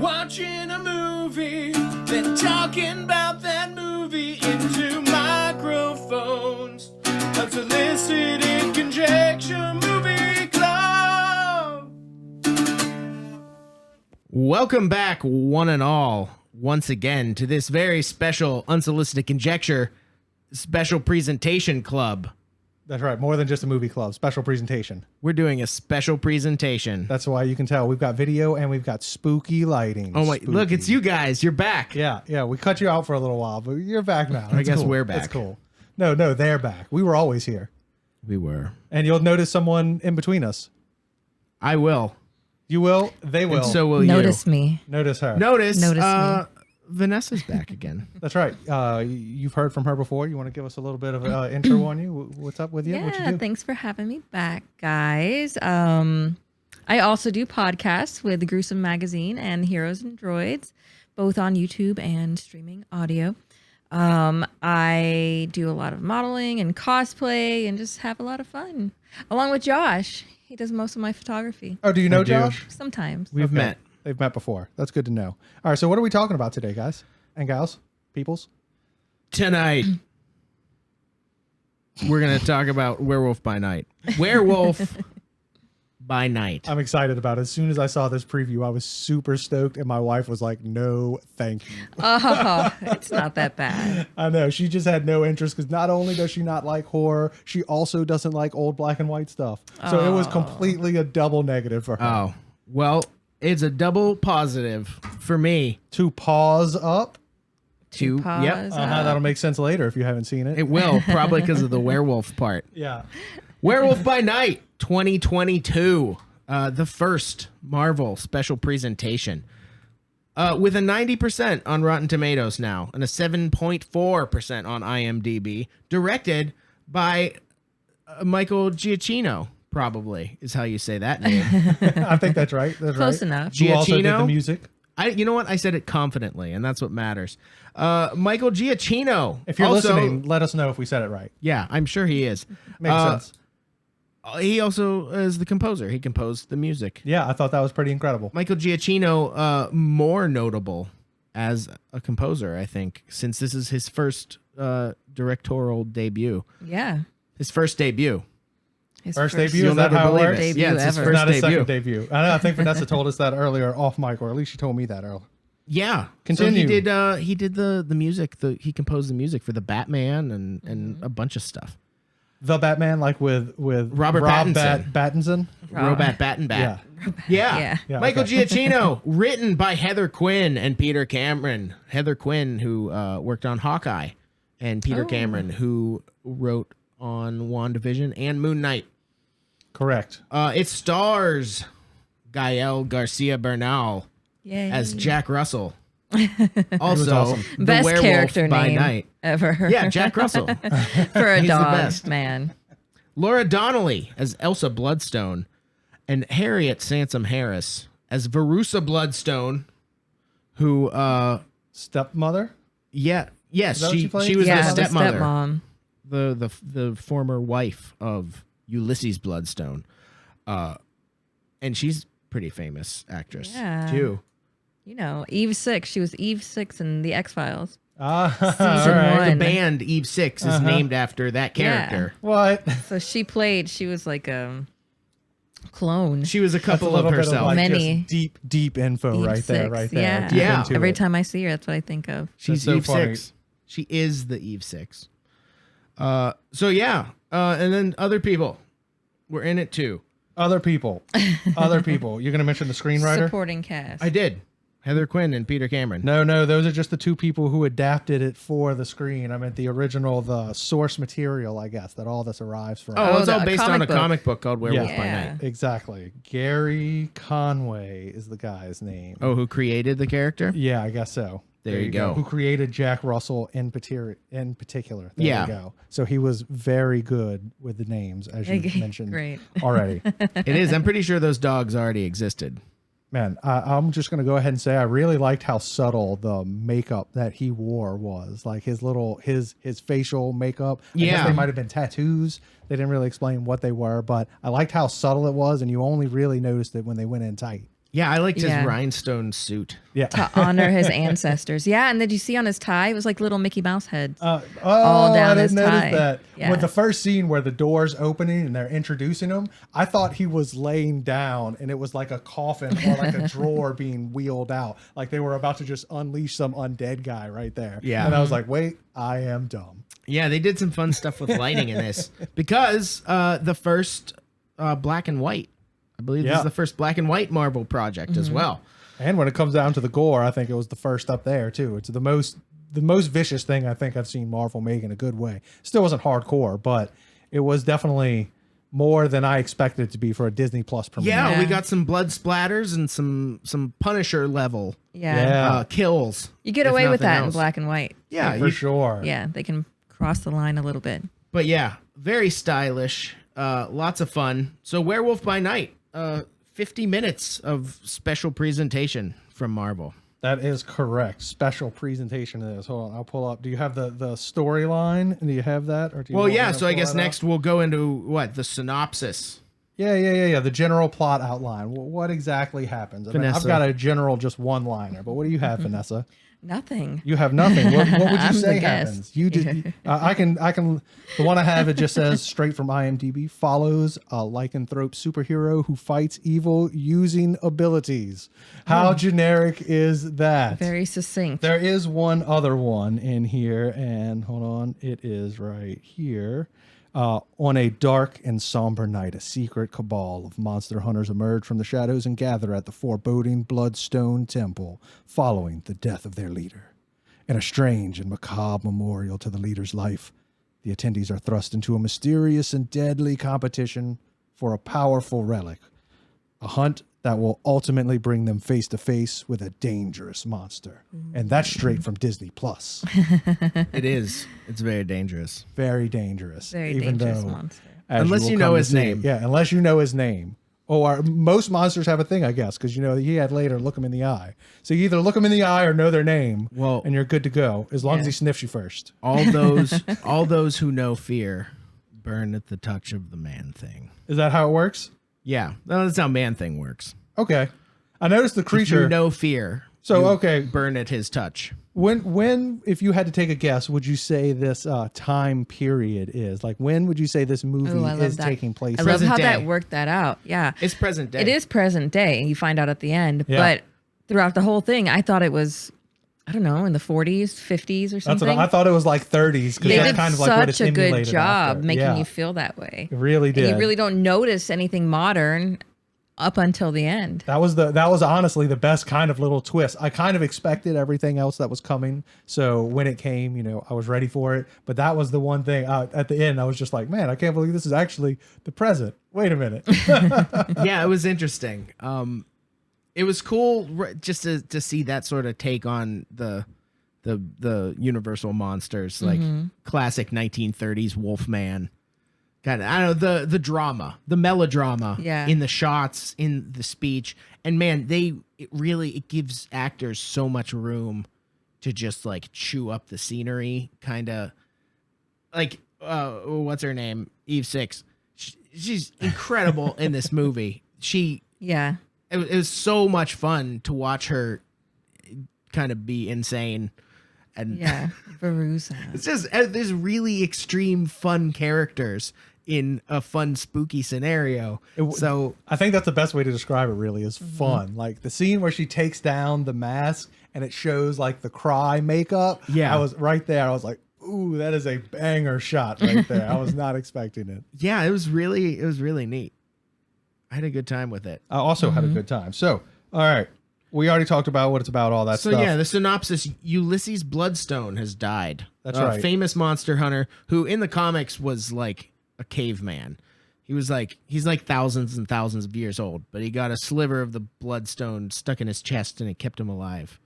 watching a movie, then talking about that movie into microphones. Unsolicited Conjecture Movie Club. Welcome back, one and all, once again, to this very special Unsolicited Conjecture special presentation club. That's right. More than just a movie club. Special presentation. We're doing a special presentation. That's why you can tell we've got video and we've got spooky lighting. Oh, wait. Look, it's you guys. You're back. Yeah. We cut you out for a little while, but you're back now. I guess cool. we're back. That's cool. No, they're back. We were always here. We were. And you'll notice someone in between us. I will. You will. They will. And so will Notice you. me. Notice her. Notice me. Vanessa's back again. That's right. You've heard from her before. You want to give us a little bit of an intro on you? What's up with you? Yeah, what you do? thanks for having me back, guys. I also do podcasts with the Gruesome Magazine and Heroes and Droids, both on YouTube and streaming audio. I do a lot of modeling and cosplay and just have a lot of fun. Along with Josh. He does most of my photography. Oh, do you know Josh? Sometimes. We've met. They've met before. That's good to know. All right, so what are we talking about today, guys and gals, peoples? Tonight, we're going to talk about Werewolf by Night. Werewolf by Night. I'm excited about it. As soon as I saw this preview, I was super stoked, and my wife was like, no, thank you. Oh, it's not that bad. I know. She just had no interest because not only does she not like horror, she also doesn't like old black and white stuff. So it was completely a double negative for her. Oh, well, it's a double positive for me. To pause up. Yep. That'll make sense later if you haven't seen it. It will, probably because of the werewolf part. Yeah. Werewolf by Night 2022. The first Marvel special presentation. With a 90% on Rotten Tomatoes now and a 7.4% on IMDB. Directed by Michael Giacchino, probably is how you say that name. I think that's right. That's Close right. enough. Who also did Giacchino? the music. You know what? I said it confidently, and that's what matters. Michael Giacchino. If you're also, listening, let us know if we said it right. Yeah, I'm sure he is. Makes sense. He also is the composer. He composed the music. Yeah, I thought that was pretty incredible. Michael Giacchino, more notable as a composer, I think, since this is his first directorial debut. Yeah. His first debut. His First debut? You'll Is that never how it believe works? it. Debut Yeah, it's his ever. first Not his debut. second debut. I think Vanessa told us that earlier off mic, or at least she told me that earlier. Yeah. Continue. So he did the music. He composed the music for the Batman and a bunch of stuff. The Batman, like with Robert Pattinson. Pattinson. Robot Bat. Yeah. Yeah. Michael okay. Giacchino, written by Heather Quinn and Peter Cameron. Heather Quinn, who worked on Hawkeye, and Peter Cameron, who wrote on WandaVision and Moon Knight. Correct. It stars Gael Garcia Bernal Yay. as Jack Russell. Also, awesome. the Best Werewolf character by name Night. ever. Yeah, Jack Russell. For a He's the dog, best. man. Laura Donnelly as Elsa Bloodstone, and Harriet Sansom Harris as Verussa Bloodstone, who Stepmother. yes, Is that what she she played? was Yeah, the stepmother, stepmom. the former wife of Ulysses Bloodstone, and she's a pretty famous actress too. You know, Eve 6. She was Eve 6 in The X-Files. Season one. The band Eve 6 is named after that character. What? So she was like a clone. She was a That's couple a little of bit herself. of like Many. just deep info Eve right there, 6, right there. yeah. Deep Yeah. into Every it. time I see her, that's what I think of. She's That's so Eve funny. 6. She is the Eve 6. So yeah, and then other people were in it too. Other people. You're going to mention the screenwriter? Supporting cast. I did. Heather Quinn and Peter Cameron. No, those are just the two people who adapted it for the screen. I meant the original, the source material, I guess, that all this arrives from. Oh, it's the all based on comic a book. comic book called Werewolf by Yeah. Night. Exactly. Gary Conway is the guy's name. Oh, who created the character? Yeah, I guess so. There you go. Who created Jack Russell in particular. There Yeah. you go. So he was very good with the names, as you mentioned Great. already. It is. I'm pretty sure those dogs already existed. Man, I'm just going to go ahead and say I really liked how subtle the makeup that he wore was. Like his facial makeup. I guess Yeah. they might have been tattoos. They didn't really explain what they were, but I liked how subtle it was, and you only really noticed it when they went in tight. Yeah, I liked his Yeah. rhinestone suit. Yeah. to honor his ancestors. Yeah, and did you see on his tie? It was like little Mickey Mouse heads. Oh, all down I his didn't notice tie. that. Yeah. With the first scene where the door's opening and they're introducing him, I thought he was laying down and it was like a coffin or like a drawer being wheeled out. Like they were about to just unleash some undead guy right there. Yeah. And I was like, wait, I am dumb. Yeah, they did some fun stuff with lighting in this because the first black and white. I believe this Yeah. is the first black and white Marvel project as well. And when it comes down to the gore, I think it was the first up there too. It's the most vicious thing I think I've seen Marvel make in a good way. Still wasn't hardcore, but it was definitely more than I expected it to be for a Disney Plus premiere. Yeah, we Yeah. got some blood splatters and some Punisher level Yeah. kills. You get if away with nothing that in else. black and white. Yeah, for sure. Yeah, they can cross the line a little bit. But yeah, very stylish. Lots of fun. So Werewolf by Night, 50 minutes of special presentation from Marvel. That is correct. Special presentation of this. Hold on, I'll pull up. Do you have the storyline? Do you have that? Or do you Well, want me yeah, to so I pull guess that next up? we'll go into what? The synopsis. Yeah. The general plot outline. What exactly happens? I mean, I've Vanessa. got a general just one-liner, but what do you have, Vanessa? Nothing. You have nothing. What would you I'm the say guest. happens? You did. I can. The one I have, it just says straight from IMDb. Follows a lycanthrope superhero who fights evil using abilities. How generic is that? Very succinct. There is one other one in here, and hold on, it is right here. On a dark and somber night, a secret cabal of monster hunters emerge from the shadows and gather at the foreboding Bloodstone Temple, following the death of their leader. In a strange and macabre memorial to the leader's life, the attendees are thrust into a mysterious and deadly competition for a powerful relic, a hunt that will ultimately bring them face to face with a dangerous monster. And that's straight from Disney Plus. It is. It's very dangerous. Very dangerous. Very even dangerous though, monster. as Unless will you come know to his see- name. Yeah, unless you know his name. Or most monsters have a thing, I guess, because he had later look him in the eye. So you either look him in the eye or know their name, Well- and you're good to go as long as Yeah. he sniffs you first. All those who know fear burn at the touch of the Man-Thing. Is that how it works? Yeah, that's how Man-Thing works. Okay. I noticed the If creature. you know fear, So, you okay. burn at his touch. When, if you had to take a guess, would you say this time period is? Like, when would you say this movie Ooh, I love is that. taking place? I love Present how day. that worked that out. Yeah. It's present day. It is present day. You find out at the end. Yeah. But throughout the whole thing, I thought it was, I don't know, in the 40s, 50s or That's something. what I thought it was like 30s. Because They that's did kind of like what it's such a good emulated job after. making Yeah, you feel that way. It really did. And you really don't notice anything modern up until the end. That was honestly the best kind of little twist. I kind of expected everything else that was coming, so when it came, I was ready for it. But that was the one thing at the end. I was just like, man, I can't believe this is actually the present. Wait a minute. Yeah, it was interesting. It was cool just to see that sort of take on the universal monsters, like classic 1930s Wolfman. Kind of, I don't know, the drama, the melodrama Yeah. in the shots, in the speech. And man, it gives actors so much room to just like chew up the scenery, kind of like, what's her name? Eve Six. She's incredible in this movie. Yeah. It was so much fun to watch her kind of be insane. And Yeah. Veruza. it's just, there's really extreme fun characters in a fun, spooky scenario. So I think that's the best way to describe it. Really, is fun. Like the scene where she takes down the mask and it shows like the cry makeup. Yeah. I was right there. I was like, ooh, that is a banger shot right there. I was not expecting it. yeah, it was really neat. I had a good time with it. I also had a good time. So, all right. We already talked about what it's about, all that So stuff. yeah, the synopsis: Ulysses Bloodstone has died. That's a right. famous monster hunter who, in the comics, was like a caveman. He's like thousands and thousands of years old, but he got a sliver of the bloodstone stuck in his chest, and it kept him alive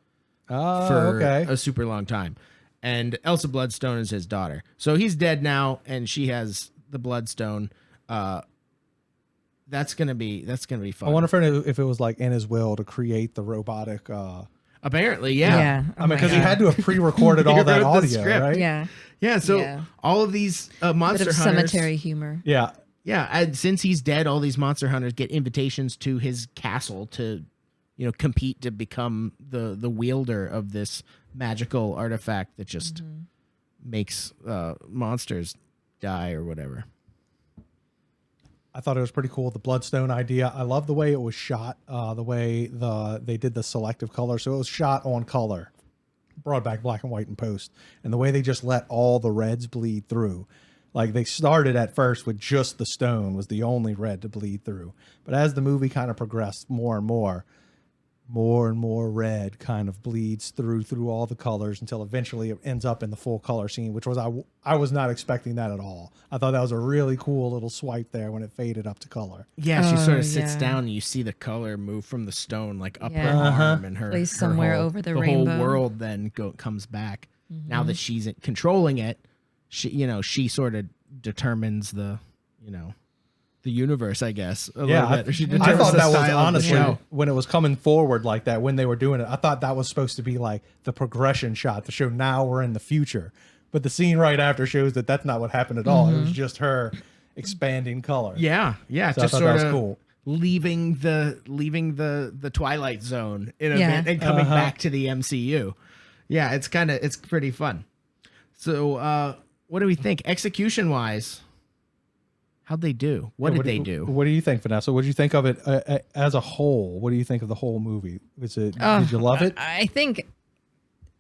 Oh, for okay. a super long time. And Elsa Bloodstone is his daughter, so he's dead now, and she has the bloodstone. That's gonna be fun. I wonder if it was like in his will to create the robotic. Apparently, yeah. Yeah. I mean, because he had to have pre-recorded all He that wrote the audio, script. right? Yeah. Yeah, so Yeah. all of these Bit monster of hunters, cemetery humor. Yeah. yeah, and since he's dead, all these monster hunters get invitations to his castle to compete to become the wielder of this magical artifact that just makes monsters die or whatever. I thought it was pretty cool, the Bloodstone idea. I love the way it was shot, the way they did the selective color. So it was shot on color, brought back black and white in post, and the way they just let all the reds bleed through. Like they started at first with just the stone was the only red to bleed through. But as the movie kind of progressed more and more red kind of bleeds through all the colors until eventually it ends up in the full color scene, which was I was not expecting that at all. I thought that was a really cool little swipe there when it faded up to color. Yeah, she sort of sits down and you see the color move from the stone like up her arm and her placed somewhere over the rainbow. whole world then comes back. Now that she's controlling it, she sort of determines the universe, I guess. I thought that was honestly when it was coming forward like that, when they were doing it, I thought that was supposed to be like the progression shot to show now we're in the future. But the scene right after shows that that's not what happened at all. It was just her expanding color. Yeah. So just sort of cool. leaving the Twilight Zone in a bit and coming back to the MCU. Yeah, it's pretty fun. So what do we think execution wise? How'd they do? What did they do? What do you think, Vanessa? What did you think of it as a whole? What do you think of the whole movie? Did you love it? I think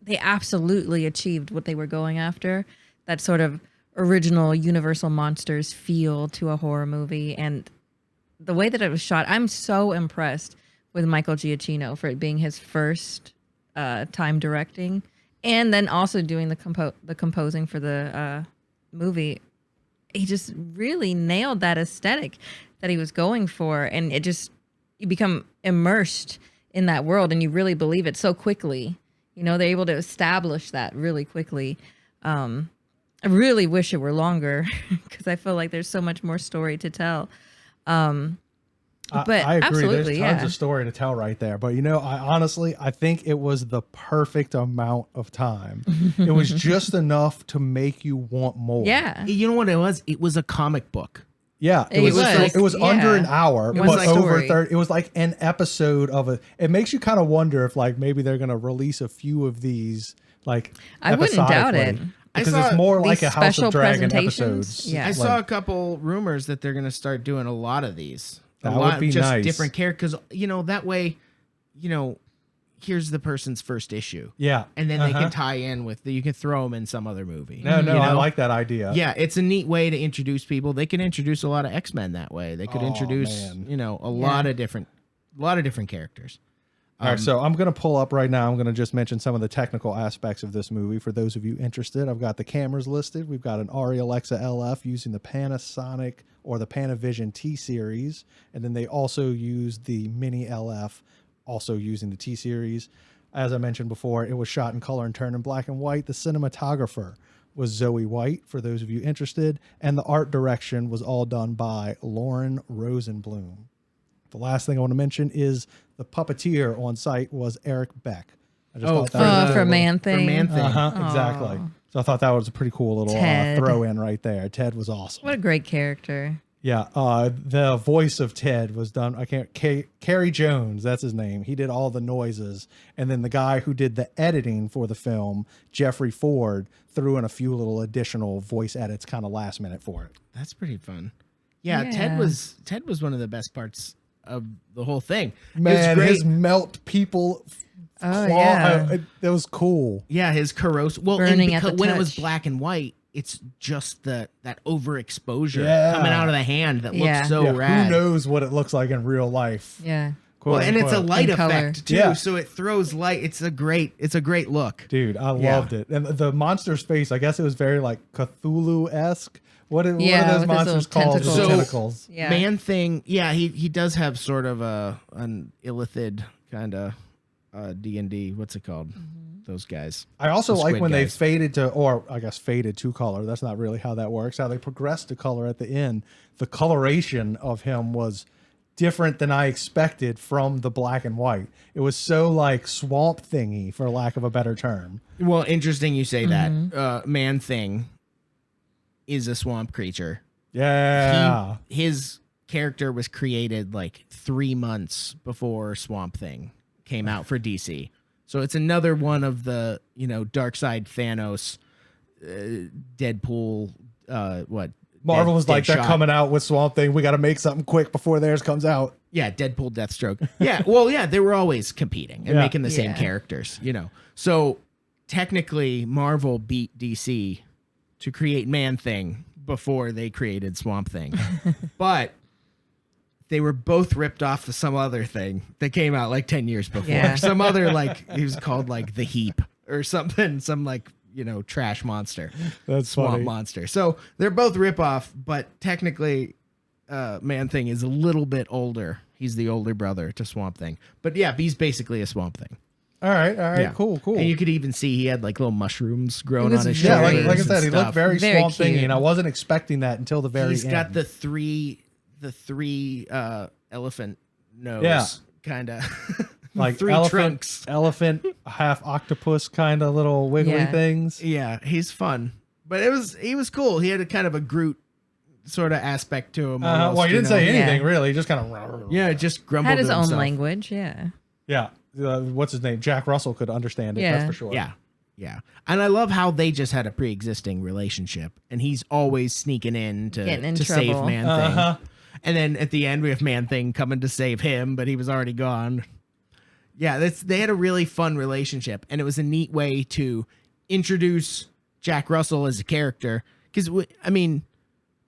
they absolutely achieved what they were going after. That sort of original Universal Monsters feel to a horror movie. And the way that it was shot, I'm so impressed with Michael Giacchino for it being his first time directing. And then also doing the composing for the movie. He just really nailed that aesthetic that he was going for. And you become immersed in that world and you really believe it so quickly. They're able to establish that really quickly. I really wish it were longer because I feel like there's so much more story to tell. But I agree. Absolutely, there's tons of story to tell right there. But I think it was the perfect amount of time. It was just enough to make you want more. Yeah. You know what it was? It was a comic book. Yeah, it was under an hour, it was but like over 30. It was like an episode of a. It makes you kind of wonder if maybe they're going to release a few of these I wouldn't doubt it. Because it's more like a House of Dragon presentations. episodes. Yeah. I saw a couple rumors that they're going to start doing a lot of these. That would be just nice. Different characters, that way, here's the person's first issue. Yeah. And then they can tie in you can throw them in some other movie. No, I like that idea. Yeah, it's a neat way to introduce people. They can introduce a lot of X-Men that way. They could introduce, a lot of different characters. All right, so I'm going to pull up right now. I'm going to just mention some of the technical aspects of this movie for those of you interested. I've got the cameras listed. We've got an Arri Alexa LF using the Panasonic or the Panavision T-Series. And then they also use the Mini LF, also using the T-Series. As I mentioned before, it was shot in color and turned in black and white. The cinematographer was Zoe White, for those of you interested. And the art direction was all done by Lauren Rosenblum. The last thing I want to mention is the puppeteer on site was Eric Beck. I just thought that for ManThing. For ManThing. Exactly. So I thought that was a pretty cool little throw in right there. Ted was awesome. What a great character. Yeah. The voice of Ted was done. Carrie Jones, that's his name. He did all the noises. And then the guy who did the editing for the film, Jeffrey Ford, threw in a few little additional voice edits kind of last minute for it. That's pretty fun. Yeah. Ted was one of the best parts of the whole thing. Man, his melt people yeah. That was cool. Yeah, his corrosive. Well, burning and at the when touch. it was black and white, it's just that overexposure coming out of the hand that looks so rad. Who knows what it looks like in real life? Yeah. Well, and it's a light And color. effect too, so it throws light. It's a great look. Dude, I loved it. And the monster's face, I guess it was very like Cthulhu-esque. What are those monsters called? Tentacles. Tentacles. Yeah. ManThing, he does have sort of an illithid kind of D&D. What's it called? Those guys. I also The like squid when guys. they faded to color. That's not really how that works. How they progressed to color at the end. The coloration of him was different than I expected from the black and white. It was so like swamp thingy, for lack of a better term. Well, interesting you say that. ManThing is a swamp creature. Yeah. His character was created like 3 months before Swamp Thing. came out for DC. So it's another one of the, Dark Side Thanos, Deadpool, Marvel was like, they're Deadshot. coming out with Swamp Thing. We got to make something quick before theirs comes out. Yeah, Deadpool, Deathstroke. Yeah, well, yeah, they were always competing and Yeah. making the same Yeah. characters, So technically, Marvel beat DC to create Man-Thing before they created Swamp Thing. But they were both ripped off of some other thing that came out like 10 years before. Yeah. Some other, he was called The Heap or something, some trash monster. That's Swamp funny. monster. So they're both rip-off, but technically Man-Thing is a little bit older. He's the older brother to Swamp Thing. But yeah, he's basically a Swamp Thing. All right, Yeah. cool. And you could even see he had little mushrooms growing was on his Yeah, shoulders. like I said, he and looked stuff. very, Very Swamp Thing, cute. and I wasn't expecting that until the very He's end. got the three elephant nose, Yeah. kind of like three elephant, trunks. elephant, half octopus kind of little wiggly Yeah. things. Yeah, he's fun, but he was cool. He had a kind of a Groot sort of aspect to him. almost, Well, he didn't say Yeah. anything really. He just kind of Yeah, just grumbled. Had his to own himself. language. Yeah. yeah. What's his name? Jack Russell could understand it. Yeah. That's for sure. Yeah. And I love how they just had a pre-existing relationship, and he's always sneaking in Getting in to save trouble. Man-Thing. Uh-huh. And then at the end, we have Man-Thing coming to save him, but he was already gone. Yeah, they had a really fun relationship, and it was a neat way to introduce Jack Russell as a character. Because,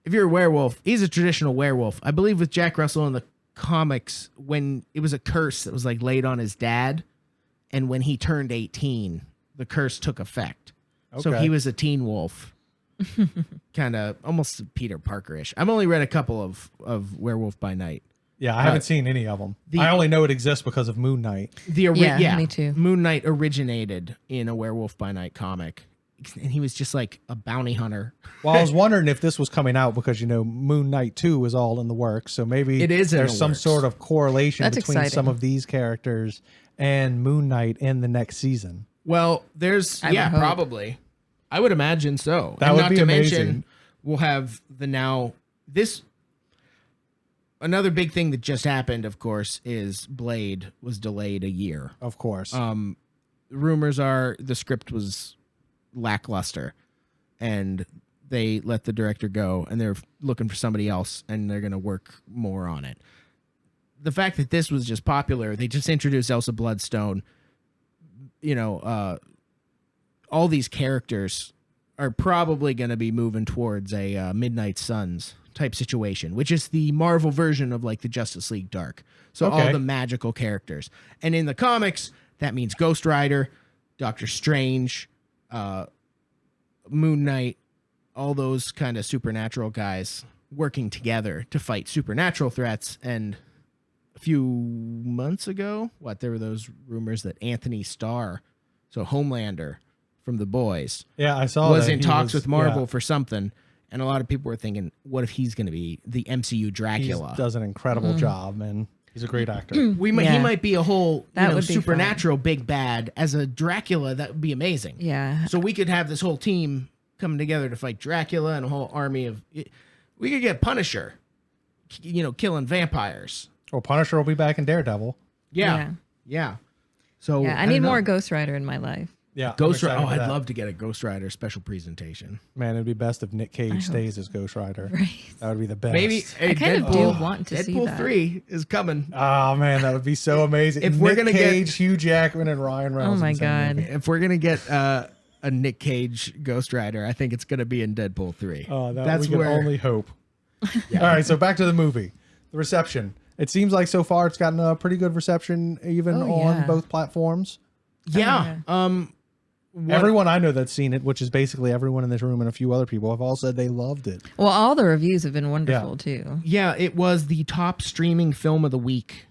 if you're a werewolf, he's a traditional werewolf. I believe with Jack Russell in the comics, when it was a curse that was laid on his dad, and when he turned 18, the curse took effect. So Okay. he was a teen wolf. Kind of almost Peter Parker-ish. I've only read a couple of Werewolf by Night. Yeah, I haven't seen any of them. the- I only know it exists because of Moon Knight. Yeah, me too. Moon Knight originated in a Werewolf by Night comic, and he was just like a bounty hunter. Well, I was wondering if this was coming out because Moon Knight 2 is all in the works, so maybe It is in there's the some works. sort of correlation That's between exciting. some of these characters and Moon Knight in the next season. Well, there's I would hope. probably. I would imagine so. That And would not be to amazing. mention, we'll have another big thing that just happened, of course, is Blade was delayed a year. Of course. Rumors are the script was lackluster, and they let the director go, and they're looking for somebody else, and they're going to work more on it. The fact that this was just popular, they just introduced Elsa Bloodstone. All these characters are probably going to be moving towards a Midnight Suns type situation, which is the Marvel version of the Justice League Dark. So all Okay. the magical characters. And in the comics, that means Ghost Rider, Doctor Strange, Moon Knight, all those kind of supernatural guys working together to fight supernatural threats. And a few months ago, there were those rumors that Anthony Starr, so Homelander from The Boys, yeah, I saw was that. in He talks was- with Marvel yeah, for something. And a lot of people were thinking, what if he's going to be the MCU he Dracula? does an incredible job, and he's a great actor. He Yeah. might be a whole That would be supernatural big bad. As a Dracula, that would be amazing. Yeah. So we could have this whole team coming together to fight Dracula and a whole army of... We could get Punisher, killing vampires. Well, Punisher will be back in Daredevil. Yeah. So Yeah, I don't need know. more Ghost Rider in my life. Yeah, Ghost I'm Rider. excited Oh, for I'd that. love to get a Ghost Rider special presentation. Man, it'd be best if Nick Cage hope stays as Ghost Rider. Right. That would be the best. Maybe I kind of do want to see Deadpool that. 3 is coming. Oh man, that would be so amazing. If Nick we're gonna get- Cage, Hugh Jackman, and Ryan Reynolds. Oh my in the same God. movie. If we're gonna get a Nick Cage Ghost Rider, I think it's gonna be in Deadpool 3. Oh, that That's we can where only hope. All right, so back to the movie. The reception. It seems like so far it's gotten a pretty good reception, even Oh, on yeah. both platforms. Yeah. Everyone I know that's seen it, which is basically everyone in this room and a few other people, have all said they loved it. Well, all the reviews have been wonderful too. Yeah, it was the top streaming film of the week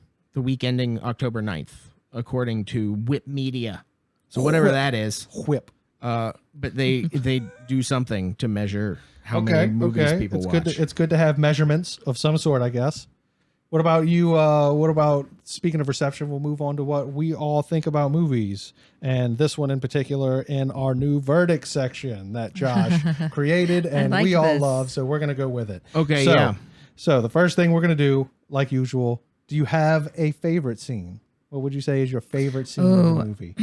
ending October 9th, according to Whip Media. So whatever Whip. that is. Whip. But they do something to measure how many movies people it's watch. good. It's good to have measurements of some sort, I guess. What about you? What about, speaking of reception, we'll move on to what we all think about movies. And this one in particular in our new verdict section that Josh created and like we all this. love. So we're going to go with it. Okay, So- yeah. So the first thing we're going to do, like usual, do you have a favorite scene? What would you say is your favorite scene in the movie?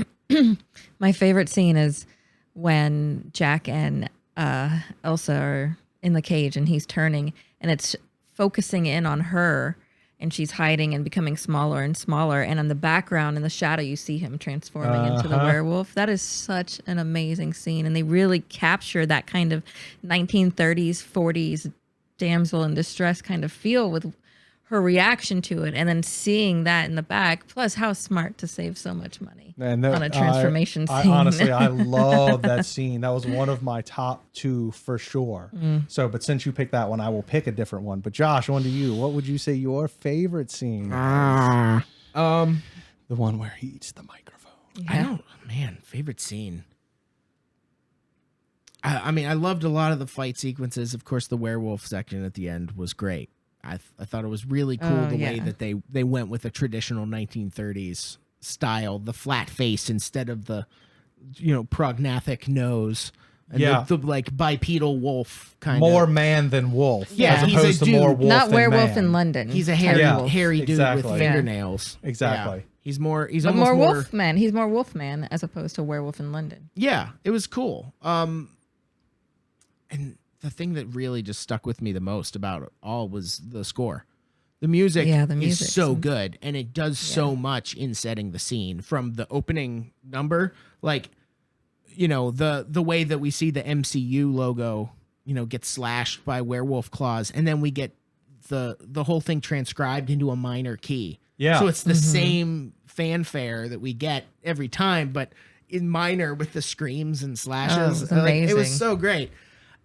My favorite scene is when Jack and Elsa are in the cage and he's turning and it's focusing in on her and she's hiding and becoming smaller and smaller. And in the background, in the shadow, you see him transforming into the werewolf. That is such an amazing scene. And they really capture that kind of 1930s, 40s damsel in distress kind of feel with her reaction to it. And then seeing that in the back, plus how smart to save so much money And on a transformation scene. Honestly, I love that scene. That was one of my top 2 for sure. So, but since you picked that one, I will pick a different one. But Josh, on to you. What would you say your favorite scene is? The one where he eats the microphone. Favorite scene. I mean, I loved a lot of the fight sequences. Of course, the werewolf section at the end was great. I thought it was really cool way that they went with a traditional 1930s style, the flat face instead of the, prognathic nose. And the like bipedal wolf kind more of. man than wolf. Yeah, as he's opposed a to more dude, wolf not than werewolf man. in London. He's a hairy dude with exactly. fingernails. Exactly. Yeah. He's more but more wolf man. He's more wolf man as opposed to werewolf in London. Yeah, it was cool. And the thing that really just stuck with me the most about it all was the score. The music is so good, and it does so much in setting the scene. From the opening number, like, the way that we see the MCU logo, get slashed by werewolf claws, and then we get the whole thing transcribed into a minor key. Yeah. So it's the same fanfare that we get every time, but in minor with the screams and slashes. Oh, it's amazing. It was so great.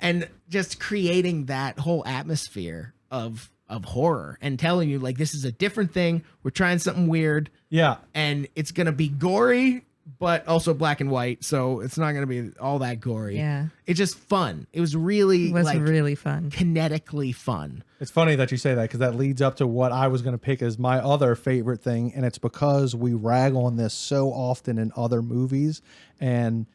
And just creating that whole atmosphere of horror and telling you, like, this is a different thing. We're trying something weird. Yeah. And it's going to be gory, but also black and white. So it's not going to be all that gory. Yeah. It's just fun. It was really really fun. Kinetically fun. It's funny that you say that because that leads up to what I was going to pick as my other favorite thing. And it's because we rag on this so often in other movies. And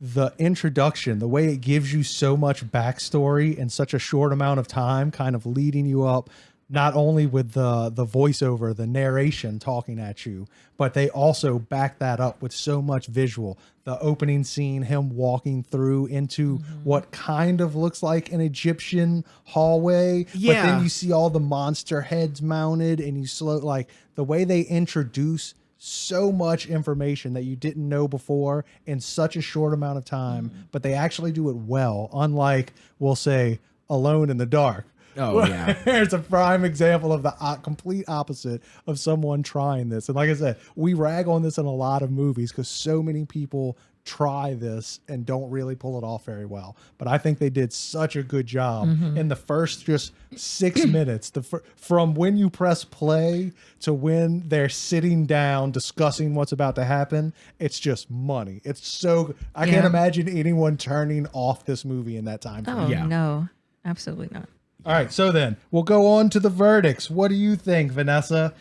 the introduction, the way it gives you so much backstory in such a short amount of time, kind of leading you up, not only with the voiceover, the narration talking at you, but they also back that up with so much visual. The opening scene, him walking through into what kind of looks like an Egyptian hallway, but then you see all the monster heads mounted, and you like the way they introduce so much information that you didn't know before in such a short amount of time, but they actually do it well, unlike, we'll say, Alone in the Dark. Oh, yeah. There's a prime example of the complete opposite of someone trying this. And like I said, we rag on this in a lot of movies because so many people try this and don't really pull it off very well. But I think they did such a good job in the first just 6 minutes, from when you press play to when they're sitting down discussing what's about to happen. It's just money. It's so, I can't imagine anyone turning off this movie in that time frame. Oh, no, absolutely not. All right, so then we'll go on to the verdicts. What do you think, Vanessa?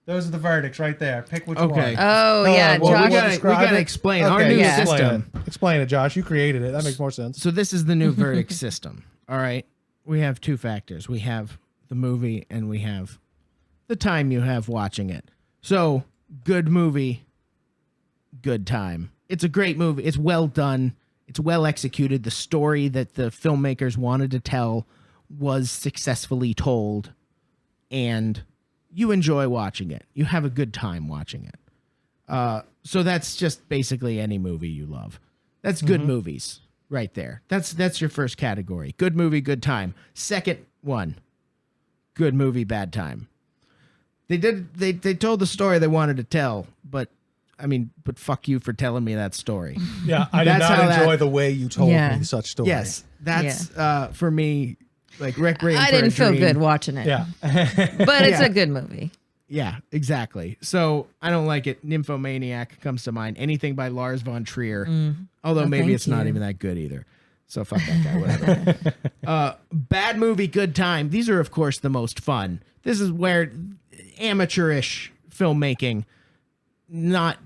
Those are the verdicts right there. Pick which one. Oh, yeah, well, Josh. we gotta explain our new system. Explain it, Josh. You created it. That makes more sense. So this is the new verdict system. All right. We have 2 factors. We have the movie and we have the time you have watching it. So good movie, good time. It's a great movie. It's well done. It's well executed. The story that the filmmakers wanted to tell was successfully told, and you enjoy watching it. You have a good time watching it. So that's just basically any movie you love. That's good movies right there. That's your first category. Good movie, good time. Second one, good movie, bad time. They told the story they wanted to tell, but fuck you for telling me that story. Yeah, I did not enjoy the way you told me such stories. Yes, that's for me. Like Requiem I for a didn't feel Dream. good watching it. Yeah. But it's a good movie. Yeah, exactly. So I don't like it. Nymphomaniac comes to mind. Anything by Lars von Trier. Although maybe it's not even that good either. So fuck that guy, whatever. Bad movie, good time. These are, of course, the most fun. This is where amateurish filmmaking, not,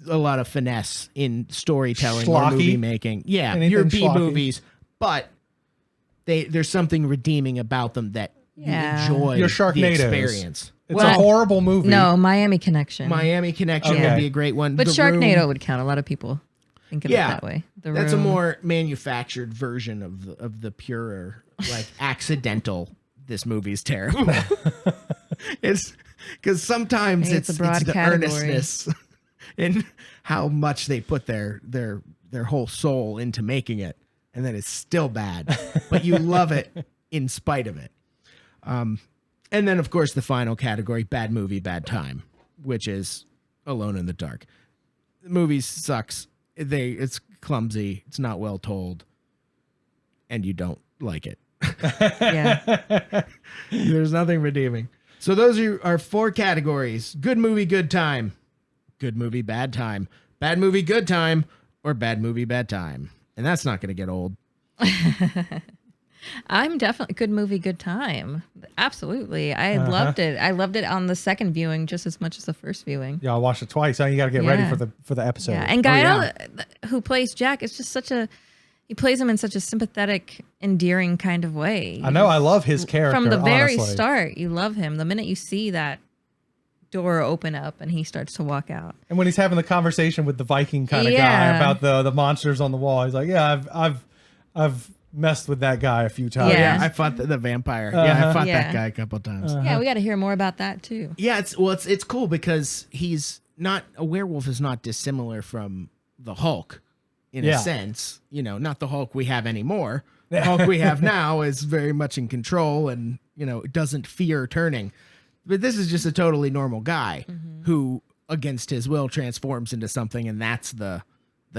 a lot of finesse in storytelling or movie making. Yeah, your B movies, but there's something redeeming about them that Yeah. enjoy Your the Sharknadoes. experience. It's a horrible movie. No, Miami Connection. Miami Connection Okay. would be a great one. But The Sharknado Room- would count. A lot of people think of Yeah, it that way. The that's Room. a more manufactured version of the purer, like accidental. This movie's terrible. It's because sometimes Hey, it's a broad the category. earnestness and how much they put their whole soul into making it, and then it's still bad, but you love it in spite of it. And then of course the final category, bad movie, bad time, which is Alone in the Dark. The movie sucks. It's clumsy. It's not well told, and you don't like it. Yeah. There's nothing redeeming. So those are our 4 categories: good movie, good time; good movie, bad time; bad movie, good time; or bad movie, bad time. And that's not going to get old. I'm definitely good movie, good time. Absolutely. I loved it. I loved it on the second viewing just as much as the first viewing. Yeah, I watched it twice. So you got to get ready Yeah. for the episode. Yeah. And Gael, who plays Jack, is just he plays him in such a sympathetic, endearing kind of way. I know. I love his character. From the very honestly. start, you love him. The minute you see that door open up and he starts to walk out. And when he's having the conversation with the Viking kind of guy Yeah. about the monsters on the wall, he's like, "Yeah, I've messed with that guy a few times." Yeah. I fought the vampire. Yeah, I fought Yeah. that guy a couple times. Yeah, we got to hear more about that too. Yeah, it's cool because he's not a werewolf is not dissimilar from the Hulk in Yeah. a sense. You know, not the Hulk we have anymore. The Hulk we have now is very much in control and, doesn't fear turning. But this is just a totally normal guy who, against his will, transforms into something, and that's the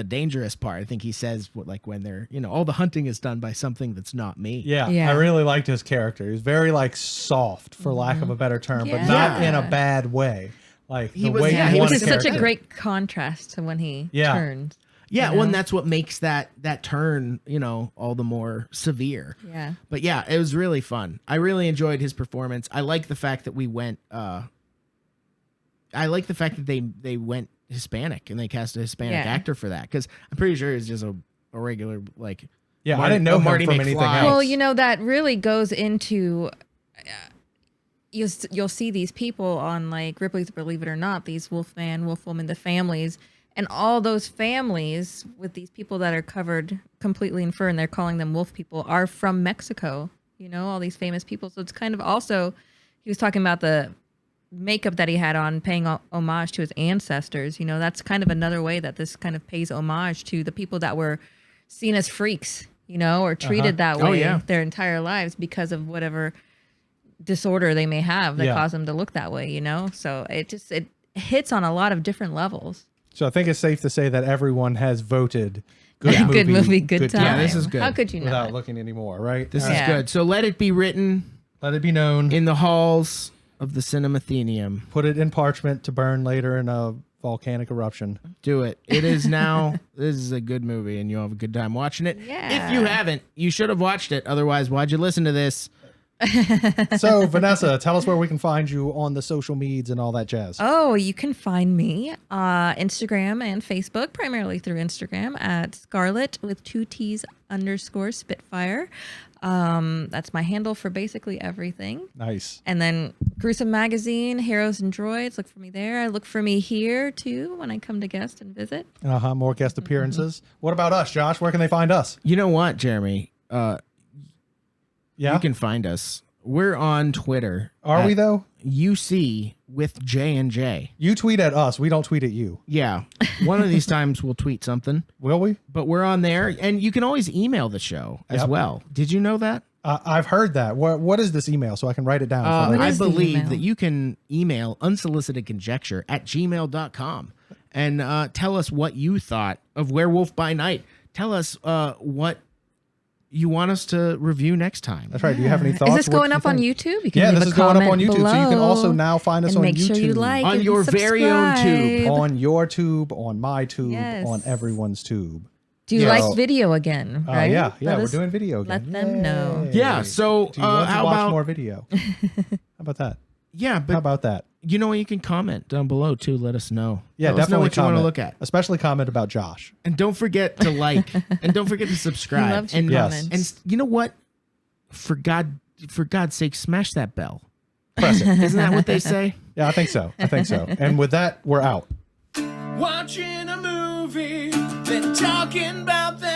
dangerous part. I think he says when they're, all the hunting is done by something that's not me. Yeah, Yeah. I really liked his character. He's very soft, for lack of a better term, but Yeah. not in a bad way. Like He the was- way yeah, you he want was Which a is such a character. great contrast to when he Yeah. turns. Yeah, You well, and know? that's what makes that turn, all the more severe. Yeah. But yeah, it was really fun. I really enjoyed his performance. I like the fact that we went. I like the fact that they went Hispanic and they cast a Hispanic Yeah. actor for that, because I'm pretty sure it's just a regular Yeah, Marty- I didn't know him Marty from McFly. anything Well, else. Well, that really goes into you'll see these people on like Ripley's Believe It or Not, these Wolfwoman, the families, and all those families with these people that are covered completely in fur and they're calling them wolf people are from Mexico. All these famous people. So it's kind of also, he was talking about the makeup that he had on, paying homage to his ancestors. That's kind of another way that this kind of pays homage to the people that were seen as freaks, or treated that Oh, way yeah. their entire lives because of whatever disorder they may have that Yeah. caused them to look that way, So it hits on a lot of different levels. So I think it's safe to say that everyone has voted good movie, Good movie, good time. Yeah, this is good. How could you without not? looking anymore, right? This All right. is Yeah. good. So let it be written Let it be known. in the halls of the Cinemathenium. Put it in parchment to burn later in a volcanic eruption. Do it. It is now. This is a good movie, and you'll have a good time watching it. Yeah. If you haven't, you should have watched it. Otherwise, why'd you listen to this? So, Vanessa, tell us where we can find you on the social medias and all that jazz. Oh, you can find me Instagram and Facebook, primarily through Instagram at Scarlet with 2 T's _ Spitfire. That's my handle for basically everything. Nice. And then Gruesome Magazine, Heroes and Droids. Look for me there. Look for me here too when I come to guest and visit. More guest appearances. What about us, Josh? Where can they find us? You know what, Jeremy? Yeah. You can find us. We're on Twitter. Are we though? UC with J&J. You tweet at us. We don't tweet at you. Yeah. One of these times we'll tweet something, Will we? but we're on there, and you can always email the show as Yep. well. Did you know that? I've heard that. What is this email so I can write it down? for What later? I is the believe email? that you can email unsolicitedconjecture@gmail.com and tell us what you thought of Werewolf by Night. Tell us what you want us to review next time. That's right. Do you have any thoughts? Is this What going do you up on think? YouTube? You can Yeah, leave this a is going up on comment YouTube, so you can also below now find us and on make sure you YouTube. like On and your very own tube. subscribe. On your tube, on my tube, Yes. on everyo's tube. Do you Yeah. like So- video again? Right? Yeah, Let we're us- doing video again. let them know. Yay. Yeah, so, Do you want to how watch about- more video? How about that? Yeah, How but about that? you know what? You can comment down below too. Let us know. Yeah, Let us know definitely what you want comment. to look at. Especially comment about Josh. And don't forget to like and don't forget to subscribe. He loves and your Yes. comments. and you know what? For God, for God's sake, smash that bell. Press it. Isn't that what they say? Yeah, I think so. And with that, we're out. Watching a movie, then talking about that.